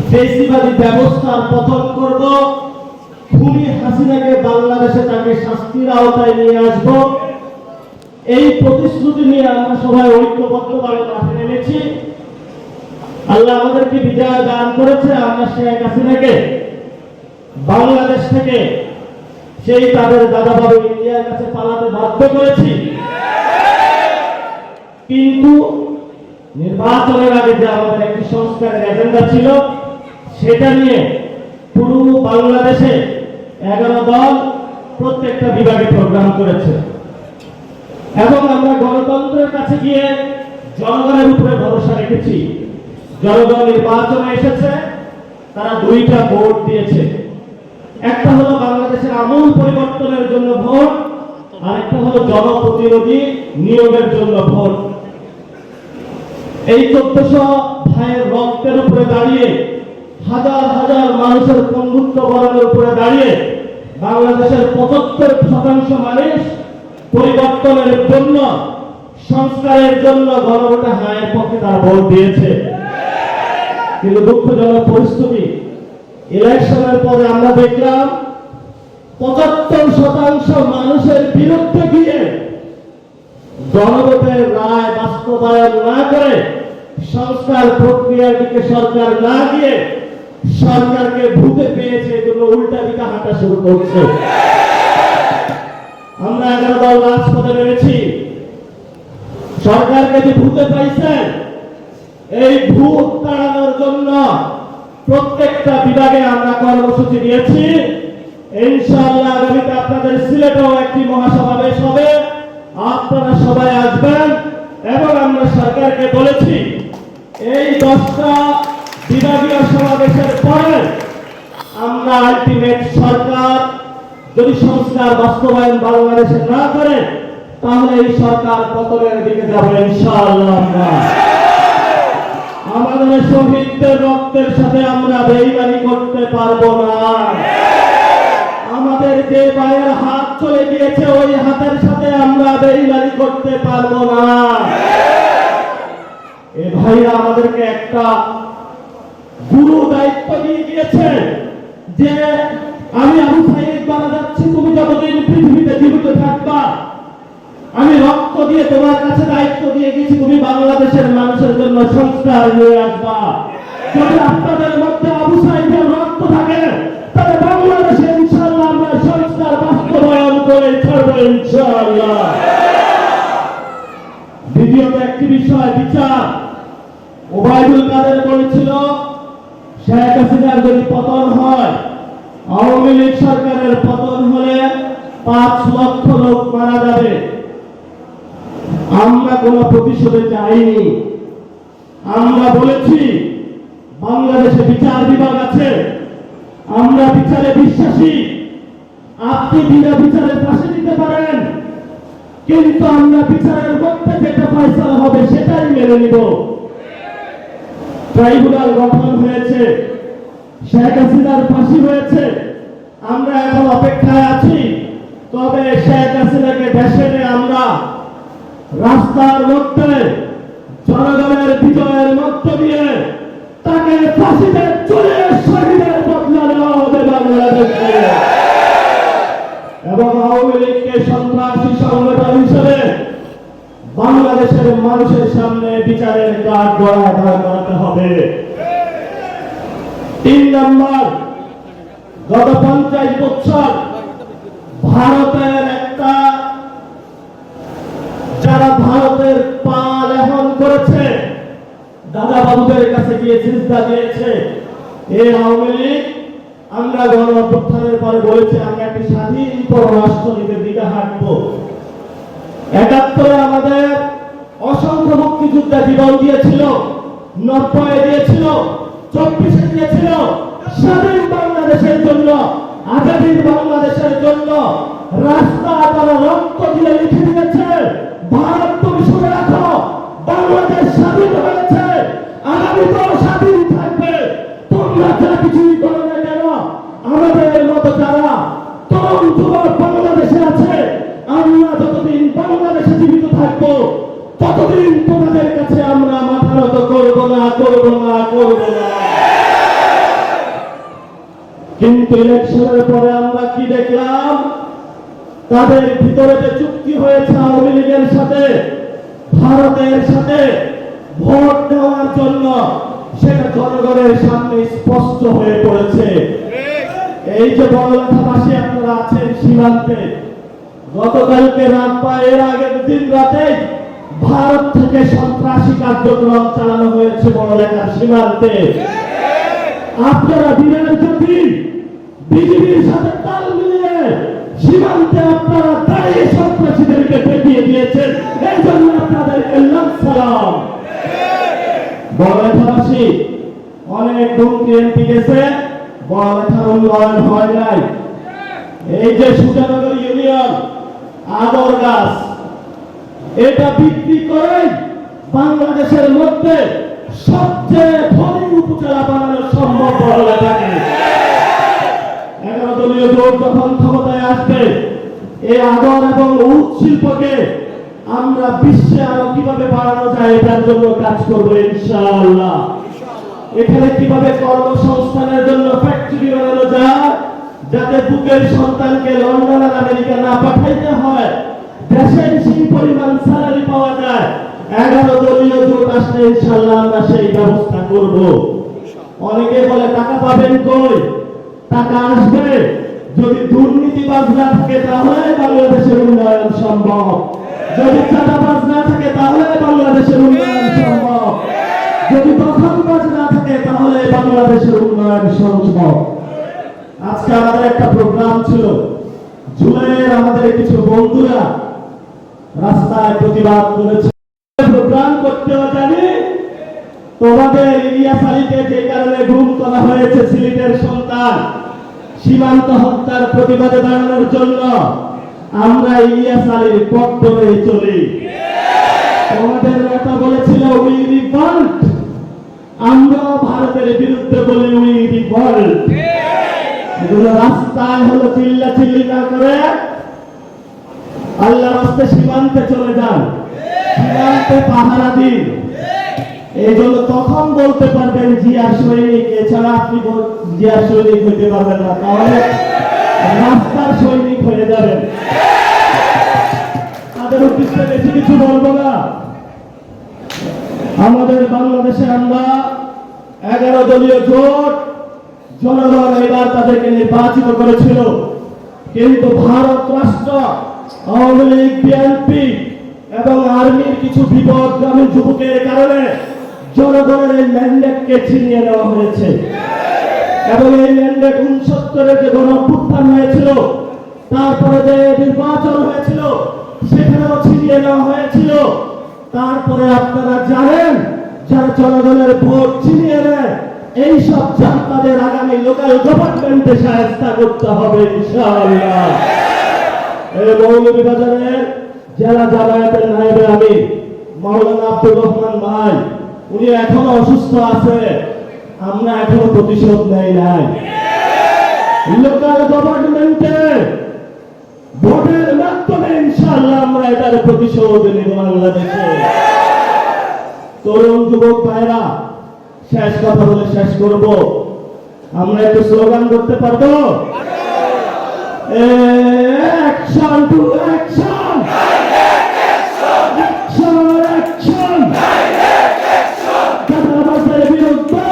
ফেসিবাদী ব্যবস্থার পতন করব, খুনি হাসিনাকে বাংলাদেশে তাকে শাস্তির আওতায় নিয়ে আসব, এই প্রতিশ্রুতি নিয়ে আমরা সবাই ঐক্যবদ্ধভাবে মাঠে নেমেছি। আল্লাহ আমাদেরকে বিজয় দান করেছে। আমরা শেখ হাসিনাকে বাংলাদেশ থেকে সেই তাদের দাদা বাবু ইন্ডিয়ার কাছে পালাতে বাধ্য করেছি। কিন্তু নির্বাচনের আগে যে আমাদের একটি সংস্কারের এজেন্ডা ছিল, সেটা নিয়ে পুরো বাংলাদেশে 11 দল প্রত্যেকটা বিভাগে প্রোগ্রাম করেছে এবং আমরা গণতন্ত্রের কাছে গিয়ে জনগণের উপরে ভরসা রেখেছি। জনগণ নির্বাচনে এসেছে, তারা 2টা ভোট দিয়েছে। একটা হলো বাংলাদেশের আমূল পরিবর্তনের জন্য ভোট, আর একটা হলো জনপ্রতিনিধি নিয়োগের জন্য ভোট। এই 1400 ভাইয়ের রক্তের উপরে দাঁড়িয়ে, হাজার হাজার মানুষের বন্ধুত্ব বরণের উপরে দাঁড়িয়ে বাংলাদেশের 75% মানুষ পরিবর্তনের জন্য, সংস্কারের জন্য গণভোটে হায়ের পক্ষে তারা ভোট দিয়েছে। কিন্তু দুঃখজনক পরিস্থিতি, ইলেকশনের পরে আমরা দেখলাম 75% মানুষের বিরুদ্ধে গিয়ে গণভোটের রায় বাস্তবায়ন না করে, সংস্কার প্রক্রিয়ার দিকে সরকার না গিয়ে সরকারকে ভূতে পেয়েছে, এজন্য উল্টা দিকে হাঁটা শুরু করছে। আমরা 11 দল রাজপথে নেমেছি। সরকারকে যে ভূতে পাইছেন, এই ভূত তাড়ানোর জন্য প্রত্যেকটা বিভাগে আমরা কর্মসূচি দিয়েছি। ইনশাআল্লাহ আগামীতে আপনাদের সিলেটেও একটি মহাসমাবেশ হবে, আপনারা সবাই আসবেন এবং আমরা সরকারকে বলেছি এই 10টা বিভাগীয় সমাবেশের পরে আমরা আলটিমেট সরকার যদি সংস্কার বাস্তবায়ন বাংলাদেশে না করে, তাহলে এই সরকার পতনের দিকে যাবে ইনশাআল্লাহ। আমরা আমাদের শহীদদের রক্তের সাথে আমরা বেইমানি করতে পারবো না। আমাদের যে ভাইয়ের হাত চলে গিয়েছে, ওই হাতের সাথে আমরা বেইমানি করতে পারবো না। এ ভাইরা আমাদেরকে একটা গুরু দায়িত্ব দিয়ে গিয়েছে যে আমি আবু সাইদ মারা যাচ্ছি, তুমি যতদিন পৃথিবীতে জীবিত থাকবা, আমি রক্ত দিয়ে তোমার কাছে দায়িত্ব দিয়ে গেছি, তুমি বাংলাদেশের মানুষের জন্য সংস্কার নিয়ে আসবা। যদি আপনাদের মধ্যে আবু সাইদের রক্ত থাকে, তাহলে বাংলাদেশে ইনশাআল্লাহ আমরা সংস্কার বাস্তবায়ন করে ছাড়বো ইনশাআল্লাহ। দ্বিতীয়ত একটি বিষয়, বিচার। ওবায়দুল কাদের বলেছিল শেখ হাসিনার যদি পতন হয়, আওয়ামী লীগ সরকারের পতন হলে 5 লক্ষ লোক মারা যাবে। আমরা কোনো প্রতিশোধে চাইনি। আমরা বলেছি বাংলাদেশে বিচার বিভাগ আছে, আমরা বিচারে বিশ্বাসী। আপনি বিনা বিচারে ফাঁসি দিতে পারেন, কিন্তু আমরা বিচারের মধ্যে যেটা ফয়সালা হবে সেটাই মেনে নিব। ট্রাইব্যুনাল গঠন হয়েছে, শেখ হাসিনার ফাঁসি হয়েছে, আমরা এখন অপেক্ষায় আছি। তবে শেখ হাসিনাকে দেশে আমরা রাস্তার মধ্যে জনগণের বিজয়ের মধ্য দিয়ে তাকে ফাঁসিতে চলে শহীদের বদলা নেওয়া হবে বাংলাদেশে। এবং আওয়ামী লীগকে সন্ত্রাসী সংগঠন হিসেবে বাংলাদেশের মানুষের সামনে বিচারের কাঠ গড়ায় দাঁড় করাতে হবে। 3 নম্বর, গত 50 বছর ভারতের একটা, যারা ভারতের পা লেহন করেছে, দাদা বাবুদের কাছে গিয়ে সিজদা দিয়েছে, এই আওয়ামী লীগ। আমরা গণঅভ্যুত্থানের পরে বলেছি আমরা একটি স্বাধীন পররাষ্ট্রনীতির দিকে হাঁটবো। 71-এ আমাদের অসংখ্য মুক্তিযোদ্ধা জীবন দিয়েছিল, 90-এ দিয়েছিল, 24-এ দিয়েছিল স্বাধীন বাংলাদেশের জন্য, আজাদীর বাংলাদেশের জন্য। রাস্তা তারা রক্ত দিয়ে লিখে দিয়েছে, ভারত তুমি শুনে রাখো, বাংলাদেশ স্বাধীন হয়েছে, আগামীতেও স্বাধীন থাকবে। তোমরা যা কিছুই করো না কেন, আমাদের মতো যারা তরুণ যুবক বাংলাদেশে আছে, আমরা যতদিন বাংলাদেশে জীবিত থাকবো, ততদিন তোমাদের কাছে আমরা মাথা নত করবো না, করবো না, করবো না। কিন্তু ইলেকশনের পরে আমরা কি দেখলাম? তাদের ভিতরে যে চুক্তি হয়েছে আওয়ামী লীগের সাথে, ভারতের সাথে ভোট দেওয়ার জন্য, সেটা জনগণের সামনে স্পষ্ট হয়ে পড়েছে। এই যে বড়লেখাবাসী আপনারা আছেন সীমান্তে, গতকালকে রাত বা এর আগের দিন রাতে ভারত থেকে সন্ত্রাসী কার্যক্রম চালানো হয়েছে বড়লেখার সীমান্তে। আপনারা দিনের যদি বিজেপির সাথে তাল মিলিয়ে সীমান্তে আপনারা দাঁড়িয়ে সন্ত্রাসীদেরকে পেটিয়ে দিয়েছেন, এই জন্য আপনাদেরকে লাখ সালাম। বড়লেখাবাসী অনেক হুমকি এমপি গেছে, বড়লেখার উন্নয়ন হয় নাই। এই যে সুজানগর ইউনিয়ন আদর গাছ, এটা বিক্রি করে বাংলাদেশের মধ্যে সবচেয়ে ধনী উপজেলা বানানো সম্ভব বড়লেখাকে। 11 দলীয় জোট যখন ক্ষমতায় আসবে, এই আদর এবং উট শিল্পকে আমরা বিশ্বে আরো কিভাবে বাড়ানো যায় এটার জন্য কাজ করবো ইনশাআল্লাহ। এখানে কিভাবে কর্মসংস্থানের জন্য ফ্যাক্টরি বানানো যায়, যাতে বুকের সন্তানকে লন্ডন আর আমেরিকা না পাঠাইতে হয়, দেশে সেই পরিমাণ স্যালারি পাওয়া যায়। 11 দলীয় জোট আসলে ইনশাআল্লাহ আমরা সেই ব্যবস্থা করব। অনেকে বলে টাকা পাবেন কই? টাকা আসবে যদি দুর্নীতিবাজ না থাকে, তাহলে বাংলাদেশের উন্নয়ন সম্ভব। যদি চাঁদাবাজ না থাকে, তাহলে বাংলাদেশের উন্নয়ন সম্ভব। যদি দখলবাজ না থাকে, তাহলে বাংলাদেশের উন্নয়ন সম্ভব। আজকে আমাদের একটা প্রোগ্রাম ছিল, জুলাইয়ের আমাদের কিছু বন্ধুরা রাস্তায় প্রতিবাদ করেছে। প্রোগ্রাম করতেও জানি, তোমাদের ইলিয়াস আলীকে যে কারণে গুম করা হয়েছে, সিলেটের সন্তান, সীমান্ত হত্যার প্রতিবাদে দাঁড়ানোর জন্য আমরা ইলিয়াস আলীর পথ ধরে চলি। তোমাদের নেতা বলেছিল উই রিভল্ট, আমরা ভারতের বিরুদ্ধে বলি উই রিভল্ট। এগুলো রাস্তায় হলো চিল্লাচিল্লি না করে আল্লাহর রাস্তায় সীমান্তে চলে যান, সীমান্তে পাহারা দিন। এই জন্য তখন বলতে পারবেন জিয়ার সৈনিক, এছাড়া আপনি জিয়ার সৈনিক হইতে পারবেন না, তাহলে রাস্তার সৈনিক হয়ে যাবেন। তাদের উদ্দেশ্যে বেশি কিছু বলবো না। আমাদের বাংলাদেশে আমরা 11 দলীয় জোট, জনগণ এবার তাদেরকে নির্বাচিত করেছিল, কিন্তু ভারত রাষ্ট্র, আওয়ামী লীগ, বিএনপি এবং আর্মির কিছু বিপদগামী যুবকের কারণে জনগণের এই ম্যান্ডেটকে ছিনিয়ে নেওয়া হয়েছে। এবং এই ম্যান্ডেট 69-এর যে গণঅভ্যুত্থান হয়েছিল, তারপরে যে নির্বাচন হয়েছিল, সেখানেও ছিনিয়ে নেওয়া হয়েছিল। তারপরে আপনারা জানেন, যারা জনগণের ভোট ছিনিয়ে নেয়, এইসব জনতাদের আগামী লোকাল গভর্নমেন্টে সাহায্য করতে হবে ইনশাআল্লাহ। এই মৌলভীবাজারের জেলা জামায়াতের নায়েবে আমি মাওলানা আব্দুর রহমান ভাই, উনি এখনো অসুস্থ আছে, আমরা এখনো প্রতিশোধ নেই নাই। লোকাল গভর্নমেন্টে ভোটের মাধ্যমে ইনশাআল্লাহ আমরা এটার প্রতিশোধ নেব বাংলাদেশে। তরুণ যুবক ভাইরা, শেষ কথা বলে শেষ করব, আমরা একটু স্লোগান করতে পারবো? Action to action, action action, চাঁদাবাজের বিরুদ্ধে,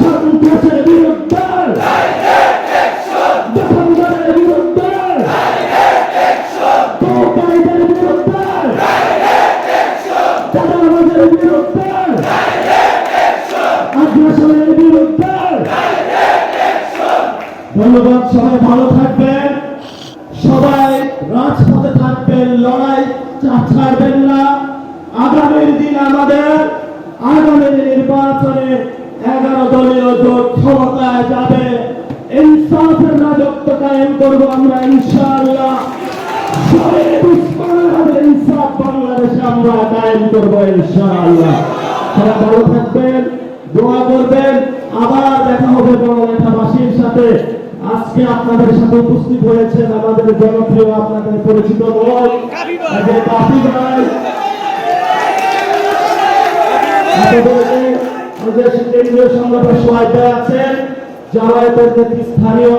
সন্ত্রাসের বিরুদ্ধে, দখলদারের বিরুদ্ধে, কোপাইদের বিরুদ্ধে, চাঁদাবাজের বিরুদ্ধে, আগ্রাসনের বিরুদ্ধে। ধন্যবাদ। সবাই ভালো থাকবেন, সবাই রাজপথে থাকবেন, লড়াই ছাড়বেন না। আগামীর দিন আমাদের আগামী নির্বাচনে 11 দলীয় জোট ক্ষমতায় যাবে, ইনসাফের রাজত্ব কায়েম করব আমরা ইনশাআল্লাহ। শহীদ উসমানের ইনসাফ বাংলাদেশে আমরা কায়েম করব ইনশাআল্লাহ। সবাই ভালো থাকবেন, দোয়া করবেন। আবার দেখা হবে বড়লেখাবাসীর সাথে। আজকে আপনাদের সাথে উপস্থিত হয়েছেন আমাদের জনপ্রিয়, আপনাদের পরিচিত দল কাফি ভাই, কেন্দ্রীয় সংগঠন সোহাগ ভাই আছেন, জামায়াতের নেতৃস্থানীয়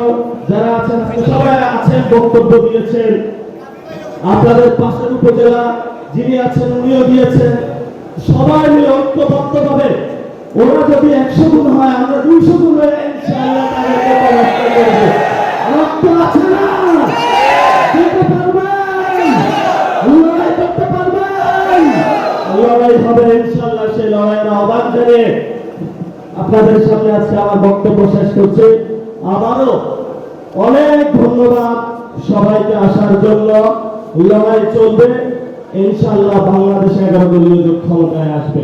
যারা আছেন সবাই আছেন, বক্তব্য দিয়েছেন। আপনাদের পাশের উপজেলা যিনি আছেন উনিও দিয়েছেন। সবাই মিলে ঐক্যবদ্ধভাবে ওরা যদি 100 গুণ হয়, আমরা 200 গুণ হয়ে ইনশাআল্লাহ তাদেরকে পরাস্ত করব। রক্ত আছে না? দিতে পারবেন? লড়াই করতে পারবেন? লড়াই হবে ইনশাআল্লাহ। সেই লড়াইয়ের আহ্বান জানিয়ে আপনাদের সামনে আজকে আমার বক্তব্য শেষ করছি। আবারও অনেক ধন্যবাদ সবাইকে আসার জন্য। লড়াই চলবে ইনশাআল্লাহ। বাংলাদেশে 11 দলীয় জোট ক্ষমতায় আসবে।